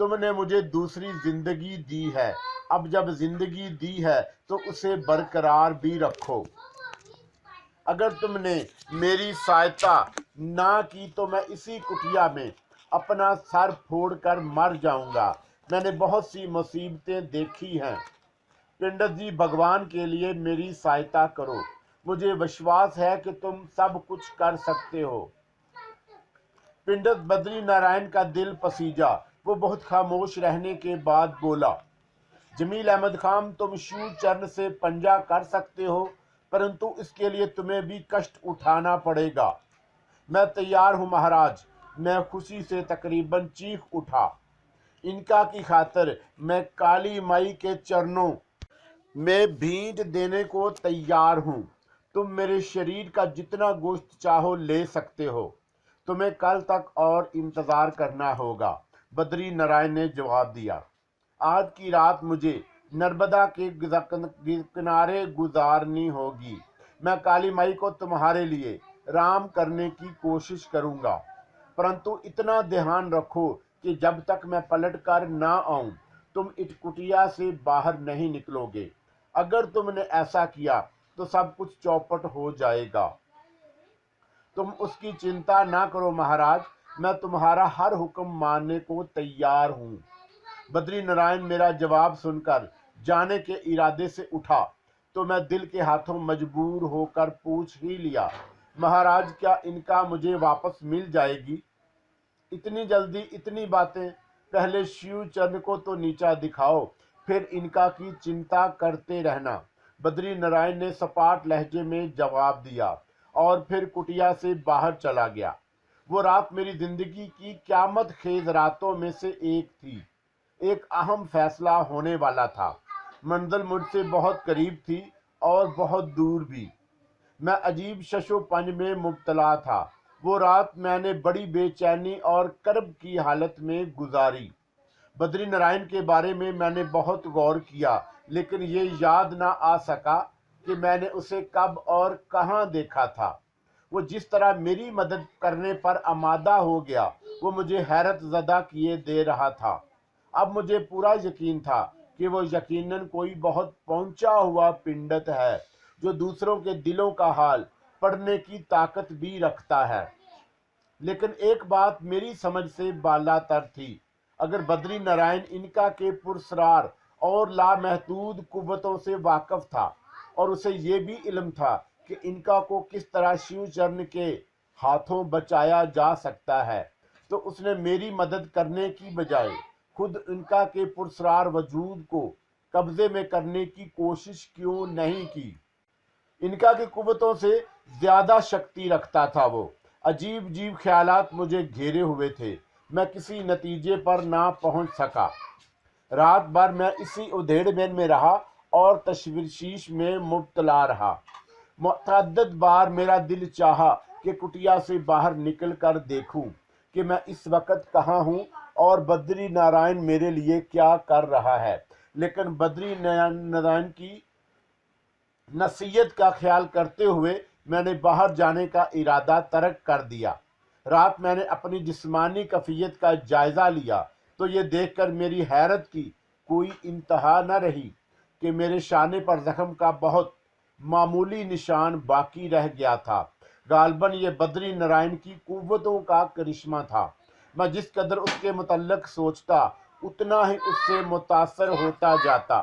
تم نے مجھے دوسری زندگی دی ہے، اب جب زندگی دی ہے تو اسے برقرار بھی رکھو۔ اگر تم نے میری سہایتا نہ کی تو میں اسی کٹیا میں اپنا سر پھوڑ کر مر جاؤں گا۔ میں نے بہت سی مصیبتیں دیکھی ہیں۔ پنڈت جی، بھگوان کے لیے میری سہایتا کرو، مجھے وشواس ہے کہ تم سب کچھ کر سکتے ہو۔ پنڈت بدری نارائن کا دل پسیجا۔ وہ بہت خاموش رہنے کے بعد بولا، جمیل احمد خان، تم شیو چرن سے پنجہ کر سکتے ہو، پرنتو اس کے لیے تمہیں بھی کشٹ اٹھانا پڑے گا۔ میں تیار ہوں مہاراج، میں خوشی سے تقریباً چیخ اٹھا۔ انکا کی خاطر میں کالی مائی کے چرنوں میں بھیٹ دینے کو تیار ہوں۔ تم میرے شریر کا جتنا گوشت چاہو لے سکتے ہو، تمہیں کل تک اور انتظار کرنا ہوگا، بدری نارائن نے جواب دیا۔ آج کی رات مجھے نرمدا کے کنارے گزارنی ہوگی۔ میں کالی مائی کو تمہارے لیے رام کرنے کی کوشش کروں گا، پرنتو اتنا دھیان رکھو کہ جب تک میں پلٹ کر نہ آؤں تم اس کٹیا سے باہر نہیں نکلو گے۔ اگر تم نے ایسا کیا تو سب کچھ چوپٹ ہو جائے گا۔ تم اس کی چنتا نہ کرو مہاراج، میں تمہارا ہر حکم ماننے کو تیار ہوں۔ بدری نارائن میرا جواب سن کر جانے کے ارادے سے اٹھا تو میں دل کے ہاتھوں مجبور ہو کر پوچھ ہی لیا، مہاراج کیا انکا مجھے واپس مل جائے گی؟ اتنی جلدی اتنی باتیں؟ پہلے شیو چرن کو تو نیچا دکھاؤ، پھر انکا کی چنتا کرتے رہنا، بدری نارائن نے سپاٹ لہجے میں جواب دیا اور پھر کٹیا سے باہر چلا گیا۔ وہ رات میری زندگی کی قیامت خیز راتوں میں سے ایک تھی۔ ایک اہم فیصلہ ہونے والا تھا۔ منزل مجھ سے بہت قریب تھی اور بہت دور بھی۔ میں عجیب شش و پنج میں مبتلا تھا۔ وہ رات میں نے بڑی بے چینی اور کرب کی حالت میں گزاری۔ بدری نارائن کے بارے میں نے بہت غور کیا، لیکن یہ یاد نہ آ سکا کہ میں نے اسے کب اور کہاں دیکھا تھا۔ وہ جس طرح میری مدد کرنے پر آمادہ ہو گیا، وہ مجھے حیرت زدہ کیے دے رہا تھا۔ اب مجھے پورا یقین تھا کہ وہ یقیناً کوئی بہت پہنچا ہوا پنڈت ہے جو دوسروں کے دلوں کا حال پڑھنے کی طاقت بھی رکھتا ہے۔ لیکن ایک بات میری سمجھ سے بالاتر تھی۔ اگر بدری نارائن انکا کے پراسرار اور لامحدود قوتوں سے واقف تھا اور اسے یہ بھی علم تھا کہ انکا کو کس طرح شیو چرن کے ہاتھوں بچایا جا سکتا ہے، تو اس نے میری مدد کرنے کی بجائے خود انکا کے پراسرار وجود کو قبضے میں کرنے کی کوشش کیوں نہیں کی؟ انکا کی قوتوں سے زیادہ شکتی رکھتا تھا وہ۔ عجیب عجیب خیالات مجھے گھیرے ہوئے تھے۔ میں کسی نتیجے پر نہ پہنچ سکا۔ رات بھر میں اسی ادھیڑ میں رہا اور تشویش میں مبتلا رہا۔ متعدد بار میرا دل چاہا کہ کٹیا سے باہر نکل کر دیکھوں کہ میں اس وقت کہاں ہوں اور بدری نارائن میرے لیے کیا کر رہا ہے، لیکن بدری نارائن کی نصیحت کا خیال کرتے ہوئے میں نے باہر جانے کا ارادہ ترک کر دیا۔ رات میں نے اپنی جسمانی کیفیت کا جائزہ لیا تو یہ دیکھ کر میری حیرت کی کوئی انتہا نہ رہی کہ میرے شانے پر زخم کا بہت معمولی نشان باقی رہ گیا تھا۔ غالباً یہ بدری نارائن کی قوتوں کا کرشمہ تھا۔ میں جس قدر اس کے متعلق سوچتا اتنا ہی اس سے متاثر ہوتا جاتا۔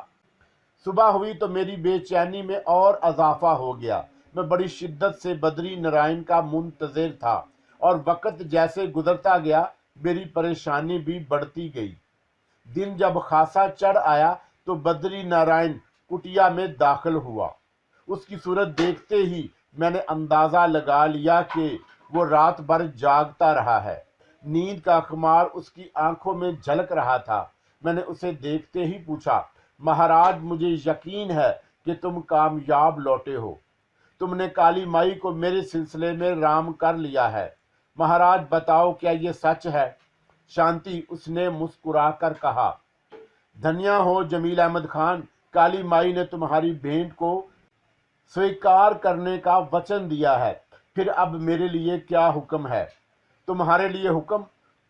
صبح ہوئی تو میری بے چینی میں اور اضافہ ہو گیا۔ میں بڑی شدت سے بدری نارائن کا منتظر تھا اور وقت جیسے گزرتا گیا میری پریشانی بھی بڑھتی گئی۔ دن جب خاصا چڑھ آیا تو بدری نارائن کٹیا میں داخل ہوا۔ اس کی صورت دیکھتے ہی میں نے اندازہ لگا لیا کہ وہ رات بھر جاگتا رہا ہے۔ نیند کا خمار اس کی آنکھوں میں جھلک رہا تھا۔ میں نے اسے دیکھتے ہی پوچھا، مہاراج مجھے یقین ہے کہ تم کامیاب لوٹے ہو۔ تم نے کالی مائی کو میرے سلسلے میں رام کر لیا ہے۔ مہاراج بتاؤ کیا یہ سچ ہے؟ شانتی، اس نے مسکرا کر کہا، دھنیا ہو جمیل احمد خان، کالی مائی نے تمہاری بھیٹ کو سویکار کرنے کا وچن دیا ہے۔ پھر اب میرے لیے کیا حکم ہے؟ تمہارے لیے حکم؟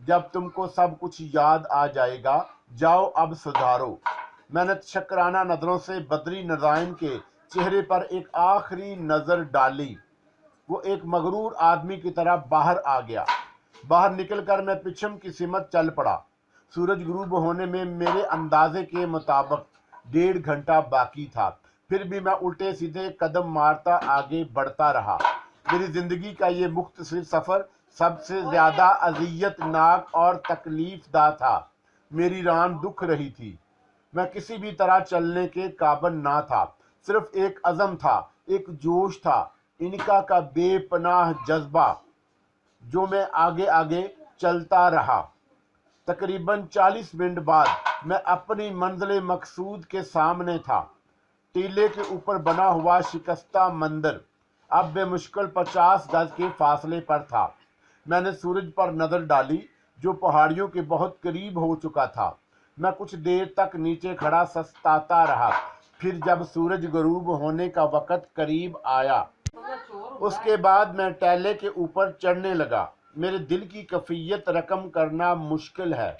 جب تم کو سب کچھ یاد آ جائے گا جاؤ اب سدھارو۔ میں نے شکرانہ نظروں سے بدری نرائن کے چہرے پر ایک آخری نظر ڈالی۔ وہ ایک مغرور آدمی کی طرح باہر آ گیا۔ باہر نکل کر میں پچھم کی سمت چل پڑا۔ سورج غروب ہونے میں میرے اندازے کے مطابق 1.5 گھنٹہ باقی تھا، پھر بھی میں الٹے سیدھے قدم مارتا آگے بڑھتا رہا۔ میری زندگی کا یہ مختصر سفر سب سے زیادہ اذیت ناک اور تکلیف دہ تھا۔ میری ران دکھ رہی تھی۔ میں کسی بھی طرح چلنے کے قابل نہ تھا۔ صرف ایک عزم تھا، ایک جوش تھا، انکا کا بے پناہ جذبہ، جو میں آگے آگے چلتا رہا۔ تقریباً 40 منٹ بعد میں اپنی منزل مقصود کے سامنے تھا۔ ٹیلے کے اوپر بنا ہوا شکستہ مندر اب بے مشکل 50 گز کے فاصلے پر تھا۔ میں نے سورج پر نظر ڈالی جو پہاڑیوں کے بہت قریب ہو چکا تھا۔ میں کچھ دیر تک نیچے کھڑا سستاتا رہا، پھر جب سورج غروب ہونے کا وقت قریب آیا اس کے بعد میں ٹیلے کے اوپر چڑھنے لگا۔ میرے دل کی کیفیت رقم کرنا مشکل ہے۔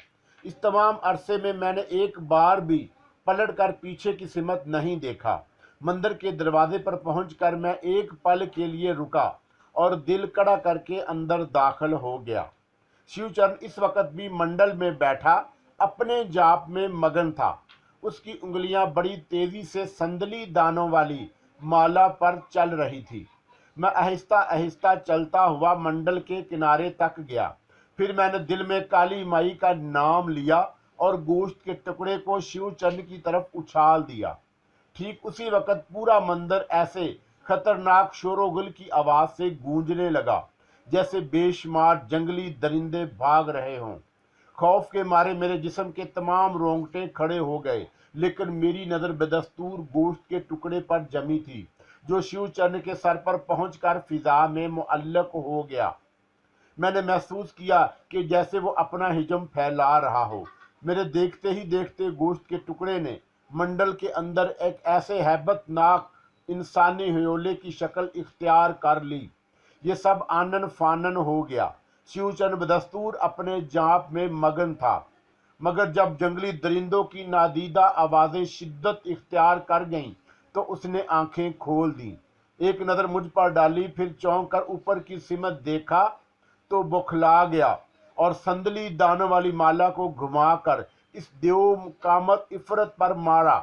اس تمام عرصے میں نے ایک بار بھی پلٹ کر پیچھے کی سمت نہیں دیکھا۔ مندر کے دروازے پر پہنچ کر میں ایک پل کے لیے رکا اور دل کڑا کر کے اندر داخل ہو گیا۔ شیو چرن اس وقت بھی منڈل میں بیٹھا اپنے جاپ میں مگن تھا۔ اس کی انگلیاں بڑی تیزی سے سندلی دانوں والی مالا پر چل رہی تھی۔ میں آہستہ آہستہ چلتا ہوا منڈل کے کنارے تک گیا، پھر میں نے دل میں کالی مائی کا نام لیا اور گوشت کے ٹکڑے کو شیو چرن کی طرف اچھال دیا۔ ٹھیک اسی وقت پورا مندر ایسے خطرناک شور و غل کی آواز سے گونجنے لگا جیسے بے شمار جنگلی درندے بھاگ رہے ہوں۔ خوف کے مارے میرے جسم کے تمام رونگٹے کھڑے ہو گئے، لیکن میری نظر بدستور گوشت کے ٹکڑے پر جمی تھی جو شیو چرن کے سر پر پہنچ کر فضا میں معلق ہو گیا۔ میں نے محسوس کیا کہ جیسے وہ اپنا حجم پھیلا رہا ہو۔ میرے دیکھتے ہی دیکھتے گوشت کے ٹکڑے نے منڈل کے اندر ایک ایسے ہیبت ناک انسانی ہیولے کی شکل اختیار کر لی۔ یہ سب آنن فانن ہو گیا۔ شیو چرن بدستور اپنے جانپ میں مگن تھا، مگر جب جنگلی درندوں کی نادیدہ آوازیں شدت اختیار کر گئیں تو اس نے آنکھیں کھول دیں، ایک نظر مجھ پر ڈالی، پھر چونک کر اوپر کی سمت دیکھا تو بوکھلا گیا اور سندلی دانوں والی مالا کو گھما کر اس دیو قامت عفرت پر مارا۔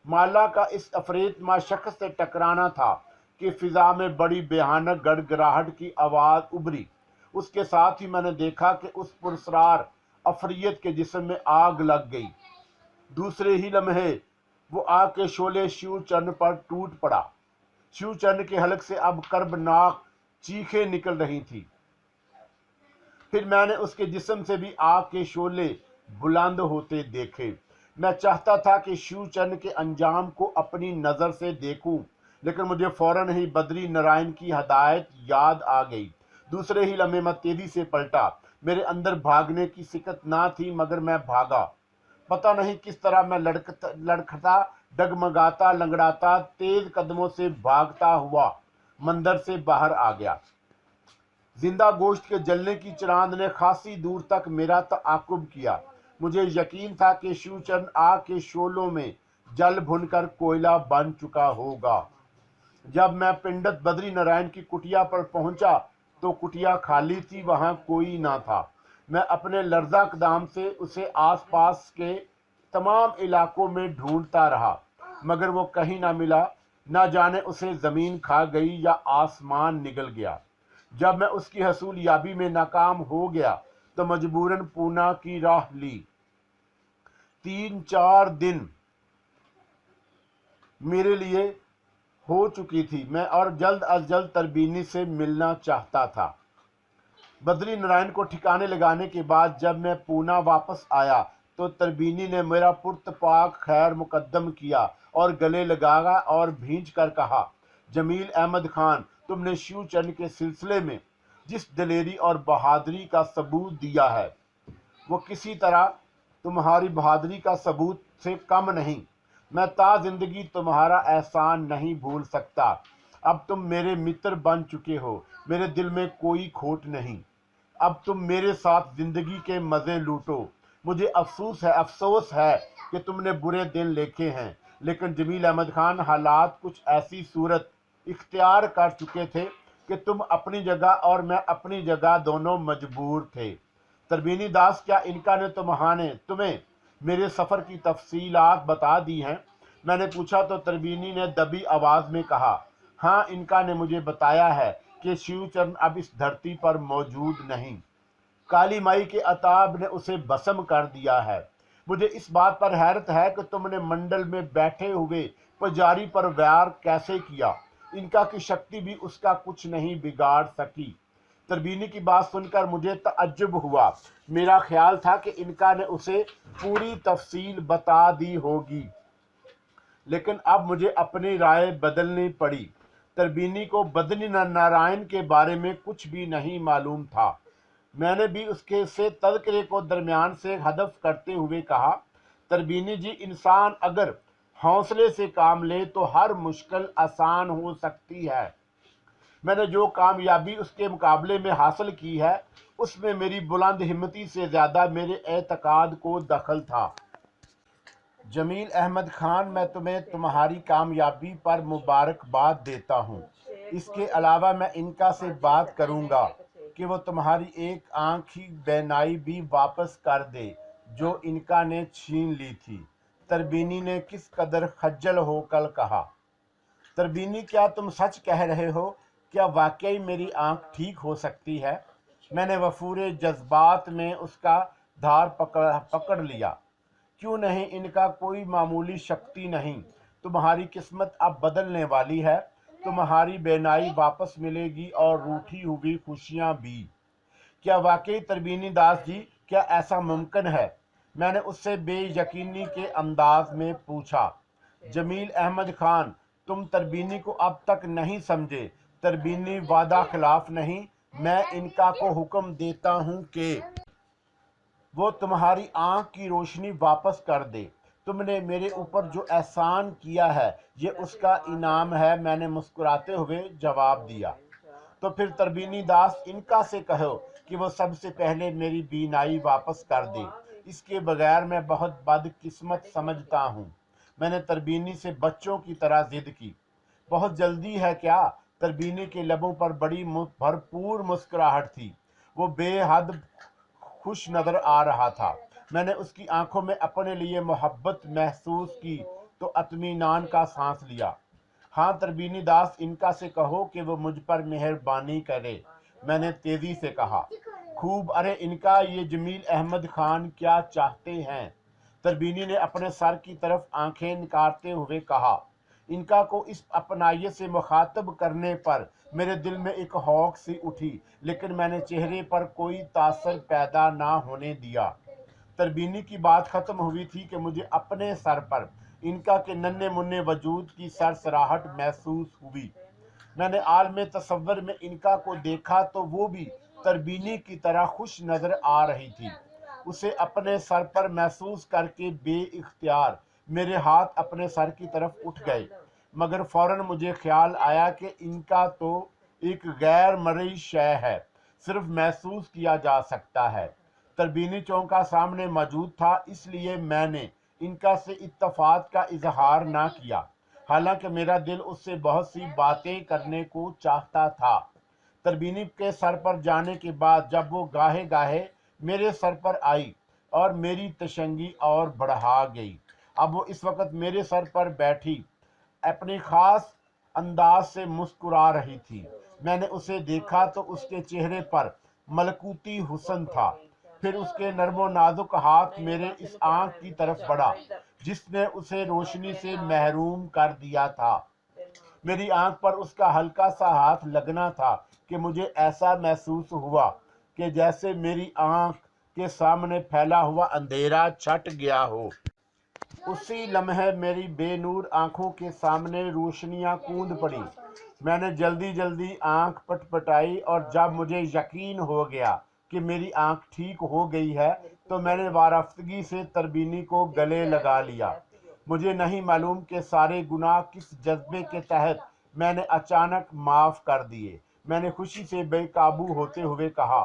مالا کا اس افریتما شخص سے ٹکرانا تھا کہ فضا میں بڑی بھیانک گڑگڑاہٹ کی آواز ابھری۔ اس کے ساتھ ہی میں نے دیکھا کہ اس پراسرار عفریت کے جسم میں آگ لگ گئی۔ دوسرے ہی لمحے وہ آگ کے شعلے شیو چرن پر ٹوٹ پڑا۔ شیو چرن کے حلق سے اب کربناک چیخیں نکل رہی تھی۔ پھر میں نے اس کے جسم سے بھی آگ کے شعلے بلند ہوتے دیکھے۔ میں چاہتا تھا کہ شیو چرن کے انجام کو اپنی نظر سے دیکھوں، لیکن مجھے فوراً ہی بدری نرائن کی ہدایت یاد آ گئی۔ دوسرے ہی لمحے میں تیزی سے پلٹا۔ میرے اندر بھاگنے کی سکت نہ تھی، مگر میں بھاگا۔ پتہ نہیں کس طرح میں لڑکھتا، ڈگمگاتا، لنگڑاتا، تیز قدموں سے بھاگتا ہوا مندر سے باہر آ گیا۔ زندہ گوشت کے جلنے کی چراند نے خاصی دور تک میرا تعاقب کیا۔ مجھے یقین تھا کہ شیو چرن آگ کے شعلوں میں جل بھن کر کوئلہ بن چکا ہوگا۔ جب میں پنڈت بدری نرائن کی کٹیا پر پہنچا تو کٹیا خالی تھی، وہاں کوئی نہ تھا۔ میں اپنے لرزہ اقدام سے اسے آس پاس کے تمام علاقوں میں ڈھونڈتا رہا، مگر وہ کہیں نہ ملا۔ نہ جانے اسے زمین کھا گئی یا آسمان نگل گیا۔ جب میں اس کی حصول یابی میں ناکام ہو گیا تو مجبوراً پونا کی راہ لی۔ 3-4 دن میرے لیے ہو چکی تھی میں اور جلد از جلد تربینی سے ملنا چاہتا تھا۔ بدری نرائن کو ٹھکانے لگانے کے بعد جب میں پونا واپس آیا تو تربینی نے میرا پرتپاک خیر مقدم کیا اور گلے لگایا اور بھینچ کر کہا، جمیل احمد خان، تم نے شیو چرن کے سلسلے میں جس دلیری اور بہادری کا ثبوت دیا ہے وہ کسی طرح تمہاری بہادری کا ثبوت سے کم نہیں۔ میں تا زندگی تمہارا احسان نہیں بھول سکتا۔ اب تم میرے متر بن چکے ہو، میرے دل میں کوئی کھوٹ نہیں۔ اب تم میرے ساتھ زندگی کے مزے لوٹو. مجھے افسوس ہے کہ تم نے برے دن لکھے ہیں. لیکن جمیل احمد خان، حالات کچھ ایسی صورت اختیار کر چکے تھے کہ تم اپنی جگہ اور میں اپنی جگہ دونوں مجبور تھے. تربینی داس، کیا انکا نے تمہیں میرے سفر کی تفصیلات بتا دی ہیں؟ میں نے پوچھا تو تربینی نے دبی آواز میں کہا، ہاں، انکا نے مجھے بتایا ہے کہ شیو چرن اب اس دھرتی پر موجود نہیں. کالی مائی کے عتاب نے اسے بسم کر دیا ہے. مجھے اس بات پر حیرت ہے کہ تم نے منڈل میں بیٹھے ہوئے پجاری پر وار کیسے کیا. انکا کی شکتی بھی اس کا کچھ نہیں بگاڑ سکی. تربینی کی بات سن کر مجھے تعجب ہوا. میرا خیال تھا کہ انکا نے اسے پوری تفصیل بتا دی ہوگی، لیکن اب مجھے اپنی رائے بدلنی پڑی. تربینی کو بدنی نارائن کے بارے میں کچھ بھی نہیں معلوم تھا. میں نے بھی اس کے سے تذکرے کو درمیان سے حذف کرتے ہوئے کہا، تربینی جی، انسان اگر حوصلے سے کام لے تو ہر مشکل آسان ہو سکتی ہے. میں نے جو کامیابی اس کے مقابلے میں حاصل کی ہے، اس میں میری بلند ہمتی سے زیادہ میرے اعتقاد کو دخل تھا. جمیل احمد خان، میں تمہیں تمہاری کامیابی پر مبارکباد دیتا ہوں. اس کے علاوہ میں انکا سے بات کروں گا کہ وہ تمہاری ایک آنکھ کی بینائی بھی واپس کر دے جو انکا نے چھین لی تھی. تربینی نے کس قدر خجل ہو کر کہا. تربینی، کیا تم سچ کہہ رہے ہو؟ کیا واقعی میری آنکھ ٹھیک ہو سکتی ہے؟ میں نے وفور جذبات میں اس کا دھار پکڑ لیا. کیوں نہیں؟ ان کا کوئی معمولی شکتی نہیں. تمہاری قسمت اب بدلنے والی ہے. تمہاری بینائی واپس ملے گی اور روٹھی ہوئی خوشیاں بھی. کیا واقعی تربینی داس جی؟ کیا ایسا ممکن ہے؟ میں نے اس سے بے یقینی کے انداز میں پوچھا. جمیل احمد خان، تم تربینی کو اب تک نہیں سمجھے. تربینی وعدہ خلاف نہیں. میں انکا کو حکم دیتا ہوں کہ وہ تمہاری آنکھ کی روشنی واپس کر دے. تم نے میرے اوپر جو احسان کیا ہے یہ اس کا انعام ہے. میں نے مسکراتے ہوئے جواب دیا. تو پھر تربینی داس، انکا سے کہو کہ وہ سب سے پہلے میری بینائی واپس کر دے. اس کے بغیر میں بہت بدقسمت سمجھتا ہوں. میں نے تربینی سے بچوں کی طرح ضد کی. بہت جلدی ہے کیا؟ تربینی کے لبوں پر بڑی بھرپور مسکراہٹ تھی. وہ بے حد خوش نظر آ رہا تھا. میں نے اس کی آنکھوں میں اپنے لیے محبت محسوس کی تو اطمینان کا سانس لیا. ہاں تربینی داس، انکا سے کہو کہ وہ مجھ پر مہربانی کرے. میں نے تیزی سے کہا. خوب. ارے انکا، یہ جمیل احمد خان کیا چاہتے ہیں؟ تربینی نے اپنے سر کی طرف آنکھیں نکارتے ہوئے کہا. انکا کو اس اپنائیت سے مخاطب کرنے پر میرے دل میں ایک ہوک سی اٹھی، لیکن میں نے چہرے پر کوئی تاثر پیدا نہ ہونے دیا. تربینی کی بات ختم ہوئی تھی کہ مجھے اپنے سر پر انکا کے ننھے منھے وجود کی سرسراہٹ محسوس ہوئی. میں نے عالم تصور میں انکا کو دیکھا تو وہ بھی تربینی کی طرح خوش نظر آ رہی تھی. اسے اپنے سر پر محسوس کر کے بے اختیار میرے ہاتھ اپنے سر کی طرف اٹھ گئے، مگر فوراً مجھے خیال آیا کہ انکا تو ایک غیر مرئی شے ہے، صرف محسوس کیا جا سکتا ہے. تربینی چونکا سامنے موجود تھا، اس لیے میں نے انکا سے اتفاق کا اظہار نہ کیا، حالانکہ میرا دل اس سے بہت سی باتیں کرنے کو چاہتا تھا. تربینی کے سر پر جانے کے بعد جب وہ گاہے گاہے میرے سر پر آئی اور میری تشنگی اور بڑھا گئی. اب وہ اس وقت میرے سر پر بیٹھی اپنی خاص انداز سے مسکرا رہی تھی. میں نے اسے دیکھا تو اس کے چہرے پر ملکوتی حسن تھا. پھر اس کے نرم و نازک ہاتھ میرے اس آنکھ کی طرف بڑھا جس نے اسے روشنی سے محروم کر دیا تھا. میری آنکھ پر اس کا ہلکا سا ہاتھ لگنا تھا کہ مجھے ایسا محسوس ہوا کہ جیسے میری آنکھ کے سامنے پھیلا ہوا اندھیرا چھٹ گیا ہو. اسی لمحے میری بے نور آنکھوں کے سامنے روشنیاں کوند پڑی. میں نے جلدی آنکھ پٹپٹائی اور جب مجھے یقین ہو گیا کہ میری آنکھ ٹھیک ہو گئی ہے تو میں نے وارفتگی سے تربینی کو گلے لگا لیا. مجھے نہیں معلوم کہ سارے گناہ کس جذبے کے تحت میں نے اچانک معاف کر دیے. میں نے خوشی سے بے قابو ہوتے ہوئے کہا،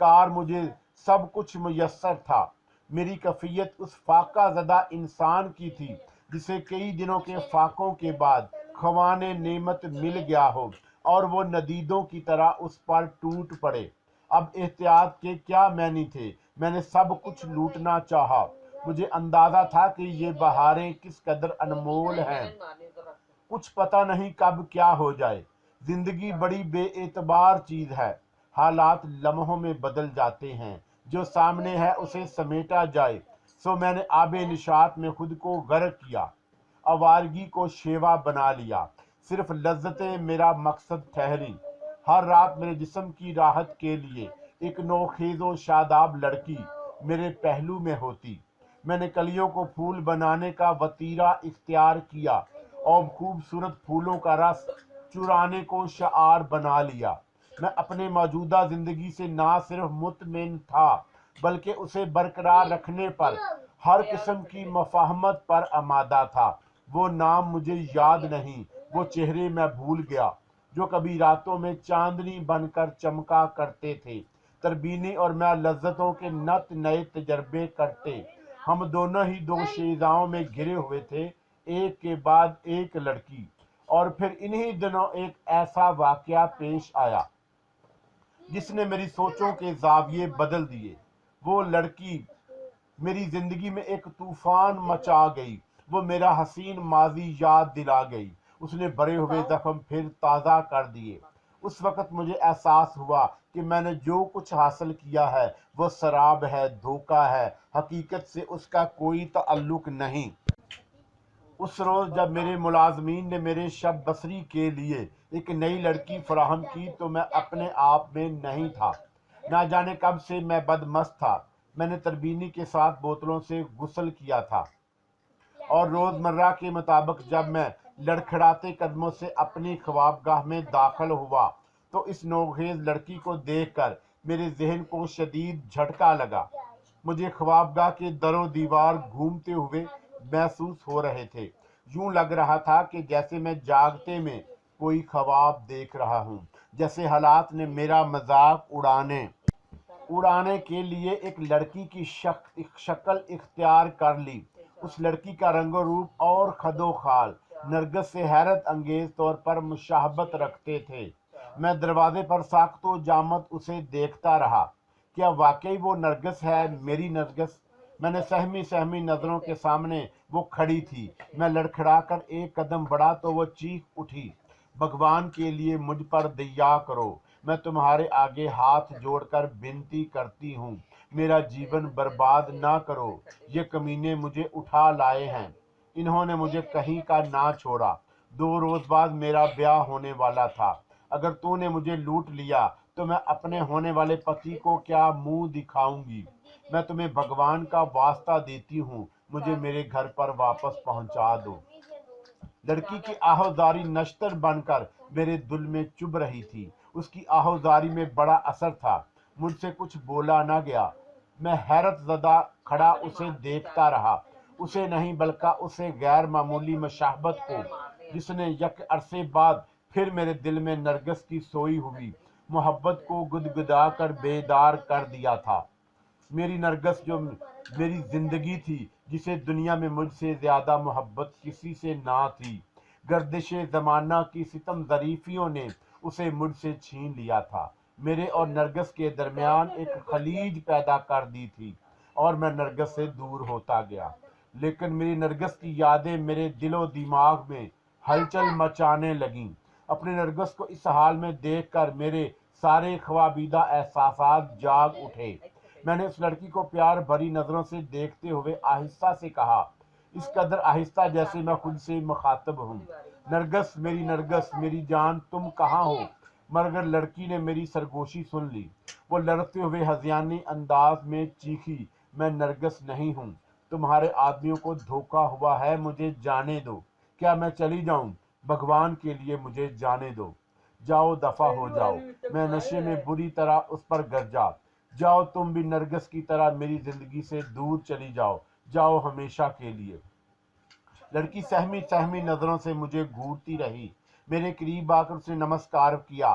کار مجھے سب کچھ میسر تھا۔ میری کیفیت اس فاقہ زدہ انسان کی تھی جسے کئی دنوں کے فاقوں کے بعد خوان نعمت مل گیا ہو اور وہ ندیدوں کی طرح اس پر ٹوٹ پڑے۔ اب احتیاط کے کیا معنی تھے؟ میں نے سب کچھ لوٹنا چاہا۔ مجھے اندازہ تھا کہ یہ بہاریں کس قدر انمول ہیں، کچھ پتہ نہیں کب کیا ہو جائے۔ زندگی بڑی بے اعتبار چیز ہے، حالات لمحوں میں بدل جاتے ہیں، جو سامنے ہے اسے سمیٹا جائے۔ سو میں نے آب نشاط میں خود کو غرق کیا، آوارگی کو شیوا بنا لیا، صرف لذتیں میرا مقصد ٹھہری۔ ہر رات میرے جسم کی راحت کے لیے ایک نوخیز و شاداب لڑکی میرے پہلو میں ہوتی۔ میں نے کلیوں کو پھول بنانے کا وطیرہ اختیار کیا اور خوبصورت پھولوں کا رس چرانے کو شعار بنا لیا۔ میں اپنے موجودہ زندگی سے نہ صرف مطمئن تھا بلکہ اسے برقرار رکھنے پر ہر قسم کی مفاہمت پر آمادہ تھا۔ وہ نام مجھے یاد نہیں، وہ چہرے میں بھول گیا جو کبھی راتوں میں چاندنی بن کر چمکا کرتے تھے۔ تربینی اور میں لذتوں کے نت نئے تجربے کرتے، ہم دونوں ہی دو شیزاؤں میں گھرے ہوئے تھے، ایک کے بعد ایک لڑکی۔ اور پھر انہی دنوں ایک ایسا واقعہ پیش آیا جس نے میری سوچوں کے زاویے بدل دیے۔ وہ لڑکی میری زندگی میں ایک طوفان مچا گئی، وہ میرا حسین ماضی یاد دلا گئی، اس نے بڑے ہوئے زخم پھر تازہ کر دیے۔ اس وقت مجھے احساس ہوا کہ میں نے جو کچھ حاصل کیا ہے وہ سراب ہے، دھوکہ ہے، حقیقت سے اس کا کوئی تعلق نہیں۔ اس روز جب میرے ملازمین نے میرے شب بسری کے لیے ایک نئی لڑکی فراہم کی تو میں اپنے آپ میں نہیں تھا۔ نہ جانے کب سے میں بدمست تھا۔ میں نے تربینی کے ساتھ بوتلوں سے غسل کیا تھا اور روزمرہ کے مطابق جب میں لڑکھڑاتے قدموں سے اپنی خوابگاہ میں داخل ہوا تو اس نوخیز لڑکی کو دیکھ کر میرے ذہن کو شدید جھٹکا لگا۔ مجھے خوابگاہ کے در و دیوار گھومتے ہوئے محسوس ہو رہے تھے، یوں لگ رہا تھا کہ جیسے میں جاگتے میں کوئی خواب دیکھ رہا ہوں، جیسے حالات نے میرا مذاق اڑانے کے لیے ایک لڑکی کی شکل اختیار کر لی۔ اس لڑکی کا رنگ و روپ اور خد و خال نرگس سے حیرت انگیز طور پر مشابہت رکھتے تھے۔ میں دروازے پر ساکت و جامد اسے دیکھتا رہا۔ کیا واقعی وہ نرگس ہے، میری نرگس؟ میں نے سہمی نظروں کے سامنے وہ کھڑی تھی۔ میں لڑکھڑا کر ایک قدم بڑھا تو وہ چیخ اٹھی، بھگوان کے لیے مجھ پر دیا کرو، میں تمہارے آگے ہاتھ جوڑ کر بنتی کرتی ہوں، میرا جیون برباد نہ کرو، یہ کمینے مجھے اٹھا لائے ہیں، انہوں نے مجھے کہیں کا نہ چھوڑا، 2 روز بعد میرا بیاہ ہونے والا تھا، اگر تو نے مجھے لوٹ لیا تو میں اپنے ہونے والے پتی کو کیا منہ دکھاؤں گی؟ میں تمہیں بھگوان کا واسطہ دیتی ہوں، مجھے میرے گھر پر واپس پہنچا دو۔ لڑکی کی آہوزاری نشتر بن کر میرے دل میں چبھ رہی تھی۔ اس کی آہوزاری میں بڑا اثر تھا، مجھ سے کچھ بولا نہ گیا۔ میں حیرت زدہ کھڑا اسے دیکھتا رہا، اسے نہیں بلکہ اسے غیر معمولی مشابہت کو جس نے یک عرصے بعد پھر میرے دل میں نرگس کی سوئی ہوئی محبت کو گدگدا کر بیدار کر دیا تھا۔ میری نرگس جو میری زندگی تھی، جسے دنیا میں مجھ سے زیادہ محبت کسی سے نہ تھی، گردش زمانہ کی ستم ظریفیوں نے اسے مجھ سے چھین لیا تھا، میرے اور نرگس کے درمیان ایک خلیج پیدا کر دی تھی اور میں نرگس سے دور ہوتا گیا۔ لیکن میری نرگس کی یادیں میرے دل و دماغ میں ہلچل مچانے لگیں۔ اپنی نرگس کو اس حال میں دیکھ کر میرے سارے خوابیدہ احساسات جاگ اٹھے۔ میں نے اس لڑکی کو پیار بھری نظروں سے دیکھتے ہوئے آہستہ سے کہا، اس قدر آہستہ جیسے میں خود سے مخاطب ہوں، نرگس، میری جان، تم کہاں ہو؟ مگر لڑکی نے میری سرگوشی سن لی۔ وہ لڑتے ہوئے ہذیانی انداز میں چیخی، میں نرگس نہیں ہوں، تمہارے آدمیوں کو دھوکا ہوا ہے، مجھے جانے دو، کیا میں چلی جاؤں؟ بھگوان کے لیے مجھے جانے دو، جاؤ دفع ہو جاؤ۔ میں نشے میں بری طرح اس پر گرجا، جاؤ تم بھی نرگس کی طرح میری زندگی سے دور چلی جاؤ، جاؤ ہمیشہ کے لیے۔ لڑکی سہمی نظروں سے مجھے گھورتی رہی، میرے قریب آ کر اس نے نمسکار کیا،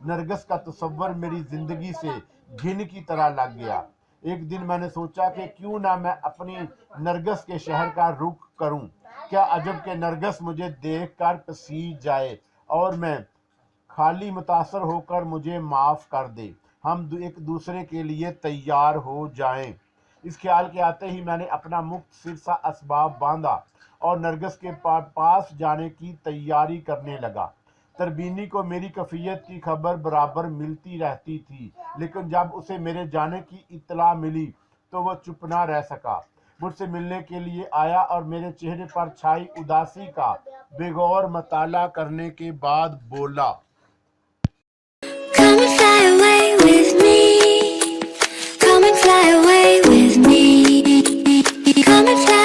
نرگس کا تصور میری زندگی سے گھن کی طرح لگ گیا۔ ایک دن میں نے سوچا کہ کیوں نہ میں اپنی نرگس کے شہر کا رخ کروں، کیا عجب کہ نرگس مجھے دیکھ کر پسیج جائے اور میں خالی متاثر ہو کر مجھے معاف کر دے، ہم ایک دوسرے کے لیے تیار ہو جائیں۔ اس خیال کے آتے ہی میں نے اپنا مختصر سا اسباب باندھا اور نرگس کے پاس جانے کی تیاری کرنے لگا۔ تربینی کو میری کیفیت کی خبر برابر ملتی رہتی تھی، لیکن جب اسے میرے جانے کی اطلاع ملی تو وہ چپ نہ رہ سکا، مجھ سے ملنے کے لیے آیا اور میرے چہرے پر چھائی اداسی کا بغور مطالعہ کرنے کے بعد بولا، Come and fly away with me. Come and fly away with me. Come and fly